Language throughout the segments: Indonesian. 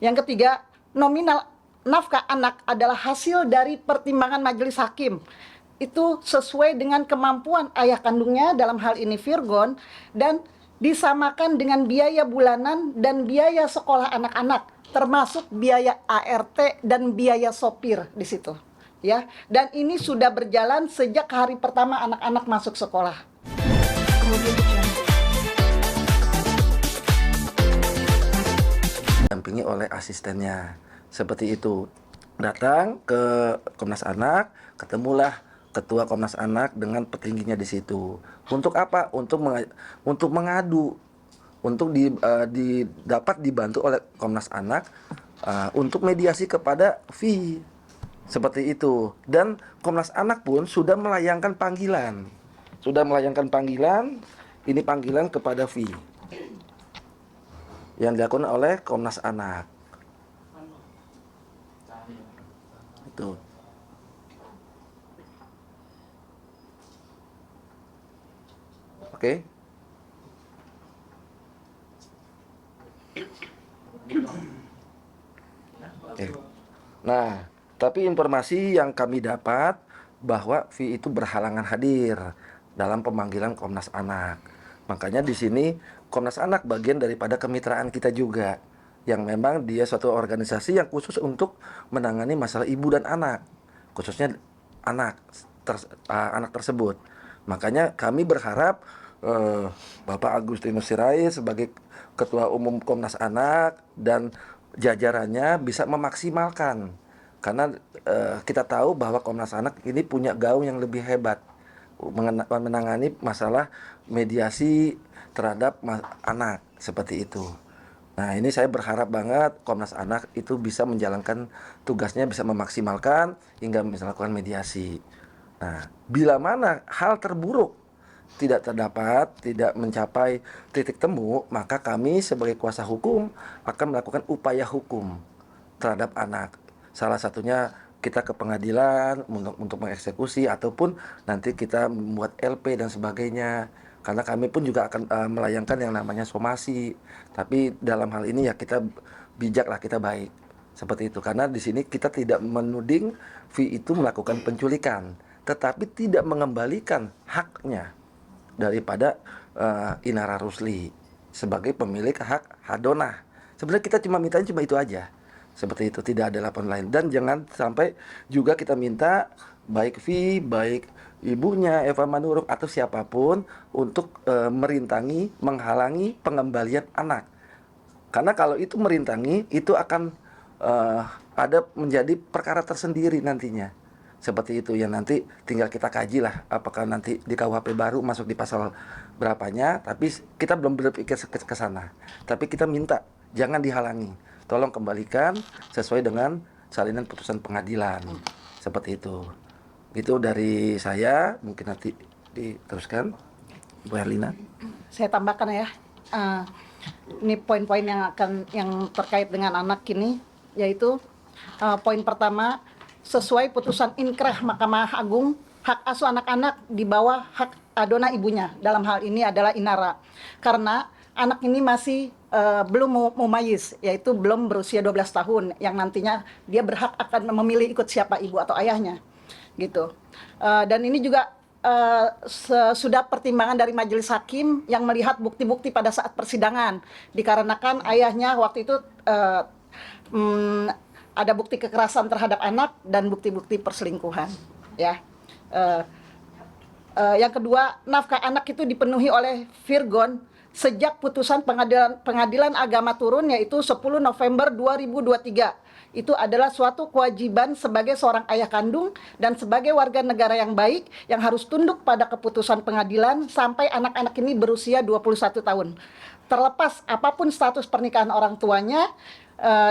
Yang ketiga, nominal nafkah anak adalah hasil dari pertimbangan majelis hakim. Itu sesuai dengan kemampuan ayah kandungnya, dalam hal ini Virgon, dan disamakan dengan biaya bulanan dan biaya sekolah anak-anak, termasuk biaya ART dan biaya sopir di situ. Ya, dan ini sudah berjalan sejak hari pertama anak-anak masuk sekolah. Didampingi oleh asistennya, seperti itu. Datang ke Komnas Anak, ketemulah Ketua Komnas Anak dengan petingginya di situ. Untuk apa? Untuk mengadu, untuk dapat dibantu oleh Komnas Anak untuk mediasi kepada V, seperti itu. Dan Komnas Anak pun sudah melayangkan panggilan, ini panggilan kepada V yang dilakukan oleh Komnas Anak. Itu. Oke. Oke. Nah, tapi informasi yang kami dapat bahwa V itu berhalangan hadir dalam pemanggilan Komnas Anak. Makanya di sini Komnas Anak bagian daripada kemitraan kita juga, yang memang dia suatu organisasi yang khusus untuk menangani masalah ibu dan anak, khususnya anak tersebut. Makanya kami berharap Bapak Agustinus Sirait sebagai Ketua Umum Komnas Anak dan jajarannya bisa memaksimalkan, karena kita tahu bahwa Komnas Anak ini punya gaung yang lebih hebat menangani masalah mediasi terhadap anak, seperti itu. Nah, ini saya berharap banget Komnas Anak itu bisa menjalankan tugasnya, bisa memaksimalkan hingga melakukan mediasi. Nah, bila mana hal terburuk tidak terdapat, tidak mencapai titik temu, maka kami sebagai kuasa hukum akan melakukan upaya hukum terhadap anak. Salah satunya kita ke pengadilan untuk mengeksekusi, ataupun nanti kita membuat LP dan sebagainya. Karena kami pun juga akan melayangkan yang namanya somasi. Tapi dalam hal ini ya kita bijaklah, kita baik. Seperti itu. Karena di sini kita tidak menuding V itu melakukan penculikan, tetapi tidak mengembalikan haknya daripada Inara Rusli sebagai pemilik hak Hadonah. Sebenarnya kita cuma minta cuma itu aja. Seperti itu, tidak ada laporan lain. Dan jangan sampai juga kita minta baik V, baik ibunya Eva Manurung atau siapapun untuk merintangi, menghalangi pengembalian anak. Karena kalau itu merintangi, itu akan ada menjadi perkara tersendiri nantinya. Seperti itu, ya nanti tinggal kita kaji lah apakah nanti di KUHP baru masuk di pasal berapanya, tapi kita belum berpikir ke sana. Tapi kita minta jangan dihalangi, tolong kembalikan sesuai dengan salinan putusan pengadilan. Seperti itu. Itu dari saya, mungkin nanti diteruskan Bu Herlina. Saya tambahkan ya, ini poin-poin yang terkait dengan anak ini, yaitu poin pertama, sesuai putusan inkrah Mahkamah Agung, hak asuh anak-anak di bawah hak Hadonah ibunya, dalam hal ini adalah Inara. Karena anak ini masih belum mumayyiz, yaitu belum berusia 12 tahun, yang nantinya dia berhak akan memilih ikut siapa, ibu atau ayahnya, gitu. Dan ini juga sudah pertimbangan dari majelis hakim yang melihat bukti-bukti pada saat persidangan, dikarenakan ayahnya waktu itu ada bukti kekerasan terhadap anak dan bukti-bukti perselingkuhan, ya. Yang kedua, nafkah anak itu dipenuhi oleh Virgon sejak putusan pengadilan agama turun, yaitu 10 November 2023. Itu adalah suatu kewajiban sebagai seorang ayah kandung dan sebagai warga negara yang baik yang harus tunduk pada keputusan pengadilan sampai anak-anak ini berusia 21 tahun. Terlepas apapun status pernikahan orang tuanya,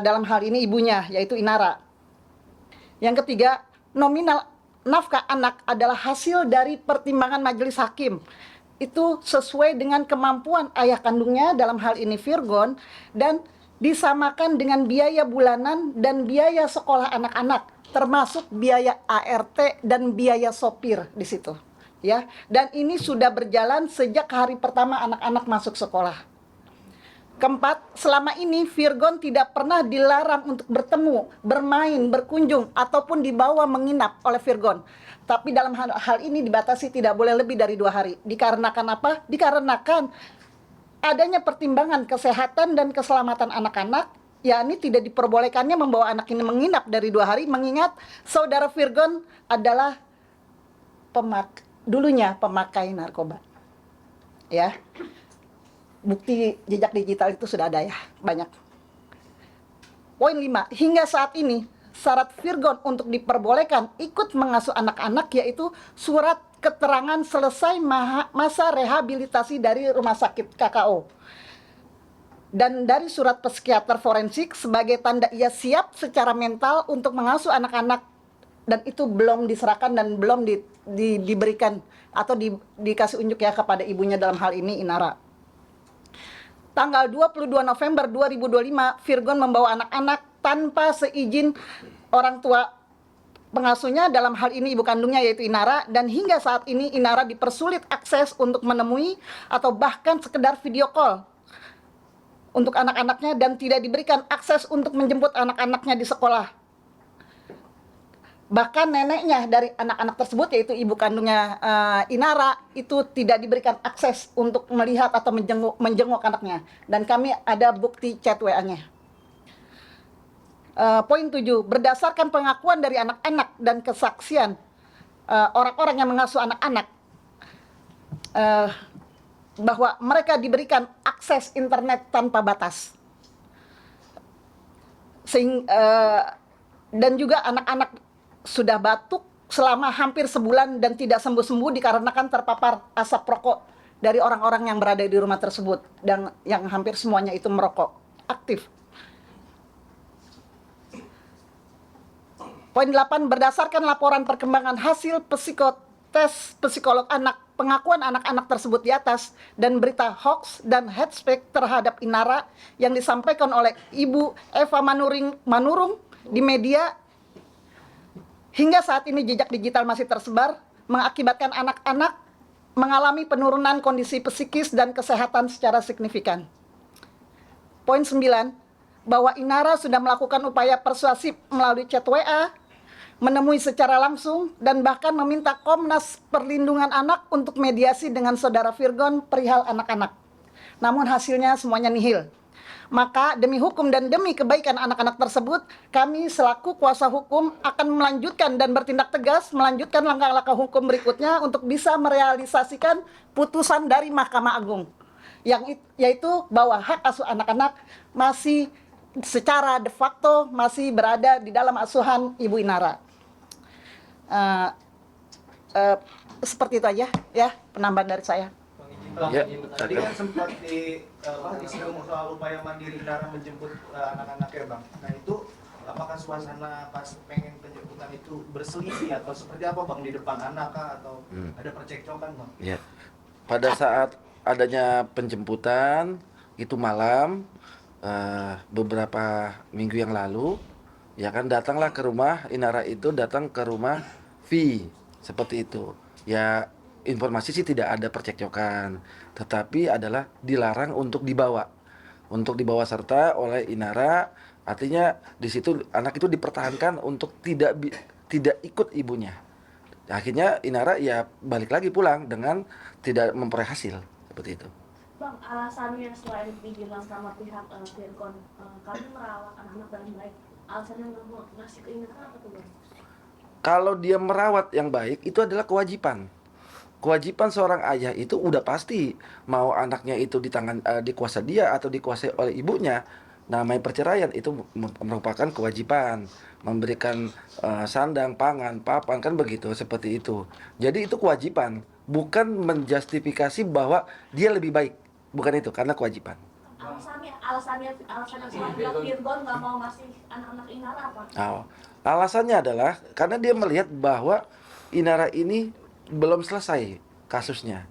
dalam hal ini ibunya, yaitu Inara. Yang ketiga, nominal nafkah anak adalah hasil dari pertimbangan majelis hakim. Itu sesuai dengan kemampuan ayah kandungnya, dalam hal ini Virgon, dan disamakan dengan biaya bulanan dan biaya sekolah anak-anak, termasuk biaya ART dan biaya sopir di situ, ya. Dan ini sudah berjalan sejak hari pertama anak-anak masuk sekolah. Keempat, selama ini Virgon tidak pernah dilarang untuk bertemu, bermain, berkunjung, ataupun dibawa menginap oleh Virgon. Tapi dalam hal ini dibatasi tidak boleh lebih dari 2 hari. Dikarenakan apa? Dikarenakan adanya pertimbangan kesehatan dan keselamatan anak-anak, yakni tidak diperbolehkannya membawa anak ini menginap dari 2 hari, mengingat saudara Virgon adalah dulunya pemakai narkoba. Ya. Bukti jejak digital itu sudah ada ya, banyak. Poin 5, hingga saat ini syarat Virgon untuk diperbolehkan ikut mengasuh anak-anak yaitu surat keterangan selesai masa rehabilitasi dari rumah sakit KKO dan dari surat psikiater forensik sebagai tanda ia siap secara mental untuk mengasuh anak-anak, dan itu belum diserahkan dan belum diberikan atau dikasih unjuk ya kepada ibunya, dalam hal ini Inara. Tanggal 22 November 2025, Virgon membawa anak-anak tanpa seizin orang tua pengasuhnya, dalam hal ini ibu kandungnya yaitu Inara, dan hingga saat ini Inara dipersulit akses untuk menemui atau bahkan sekedar video call untuk anak-anaknya, dan tidak diberikan akses untuk menjemput anak-anaknya di sekolah. Bahkan neneknya dari anak-anak tersebut yaitu ibu kandungnya Inara itu tidak diberikan akses untuk melihat atau menjenguk anaknya, dan kami ada bukti chat WA-nya. Poin 7, berdasarkan pengakuan dari anak-anak dan kesaksian orang-orang yang mengasuh anak-anak bahwa mereka diberikan akses internet tanpa batas. Dan juga anak-anak sudah batuk selama hampir sebulan dan tidak sembuh-sembuh dikarenakan terpapar asap rokok dari orang-orang yang berada di rumah tersebut, dan yang hampir semuanya itu merokok aktif. Poin 8, berdasarkan laporan perkembangan hasil psikotes psikolog anak, pengakuan anak-anak tersebut di atas, dan berita hoax dan hate speech terhadap Inara yang disampaikan oleh Ibu Eva Manurung di media, hingga saat ini jejak digital masih tersebar, mengakibatkan anak-anak mengalami penurunan kondisi psikis dan kesehatan secara signifikan. Poin 9, bahwa Inara sudah melakukan upaya persuasif melalui chat WA, menemui secara langsung, dan bahkan meminta Komnas Perlindungan Anak untuk mediasi dengan saudara Virgon perihal anak-anak. Namun hasilnya semuanya nihil. Maka demi hukum dan demi kebaikan anak-anak tersebut, kami selaku kuasa hukum akan melanjutkan dan bertindak tegas, melanjutkan langkah-langkah hukum berikutnya untuk bisa merealisasikan putusan dari Mahkamah Agung, yaitu bahwa hak asuh anak-anak masih secara de facto masih berada di dalam asuhan Ibu Inara. Seperti itu aja ya penambahan dari saya. Ya, tadi kan sempat disinggung soal upaya mandiri Inara menjemput anak-anak ya Bang. Nah itu apakah suasana pas pengen penjemputan itu berselisih atau seperti apa Bang, di depan anak kah, atau ada percekcokan Bang? Ya, pada saat adanya penjemputan itu malam beberapa minggu yang lalu, ya kan, datanglah ke rumah Inara, itu datang ke rumah V seperti itu. Ya, informasi sih tidak ada percekcokan, tetapi adalah dilarang untuk dibawa serta oleh Inara. Artinya di situ anak itu dipertahankan untuk tidak ikut ibunya. Akhirnya Inara ya balik lagi pulang dengan tidak memperoleh hasil seperti itu. Bang, alasannya selain dibilang sama pihak Virgon, kami merawat anak-anak dengan baik, alasannya nggak mau ngasih keinginan apa tuh Bang? Kalau dia merawat yang baik itu adalah kewajiban. Kewajiban seorang ayah itu udah pasti, mau anaknya itu di tangan dikuasai dia atau dikuasai oleh ibunya. Namanya perceraian itu merupakan kewajiban, memberikan sandang, pangan, papan, kan begitu, seperti itu. Jadi itu kewajiban, bukan menjustifikasi bahwa dia lebih baik, bukan itu, karena kewajiban. Alasannya Virgon nggak mau ngasih anak-anak Inara apa? Oh, alasannya adalah karena dia melihat bahwa Inara ini belum selesai kasusnya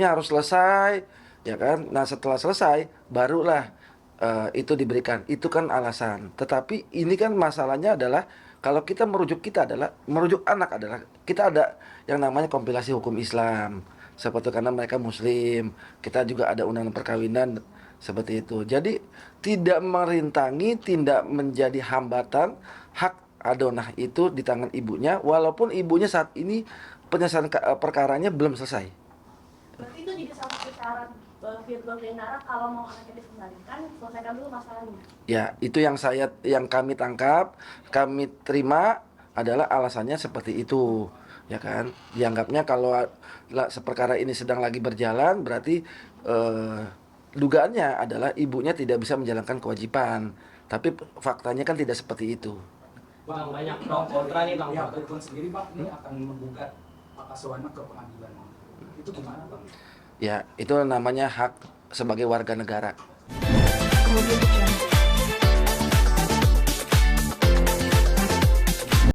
harus selesai, ya kan. Nah setelah selesai barulah itu diberikan, itu kan alasan. Tetapi ini kan masalahnya adalah kalau kita merujuk anak adalah kita ada yang namanya kompilasi hukum Islam, seperti karena mereka Muslim, kita juga ada undang-undang perkawinan Seperti itu. Jadi tidak merintangi, tidak menjadi hambatan hak Adonah itu di tangan ibunya, walaupun ibunya saat ini penyelesaian perkaranya belum selesai. Berarti itu jadi salah satu syarat Virgon dan Nara kalau mau anaknya dikembalikan, selesaikan dulu masalahnya. Ya, itu yang kami tangkap, kami terima adalah alasannya seperti itu. Ya kan? Dianggapnya kalau perkara ini sedang lagi berjalan, berarti dugaannya adalah ibunya tidak bisa menjalankan kewajiban. Tapi faktanya kan tidak seperti itu. Bang, banyak pro kontra nih Bang. Ya, Virgon sendiri Bang, ini akan menggugat hak asuh anak ke pengadilan. Itu gimana Bang? Ya, itu namanya hak sebagai warga negara. Audio Jungle.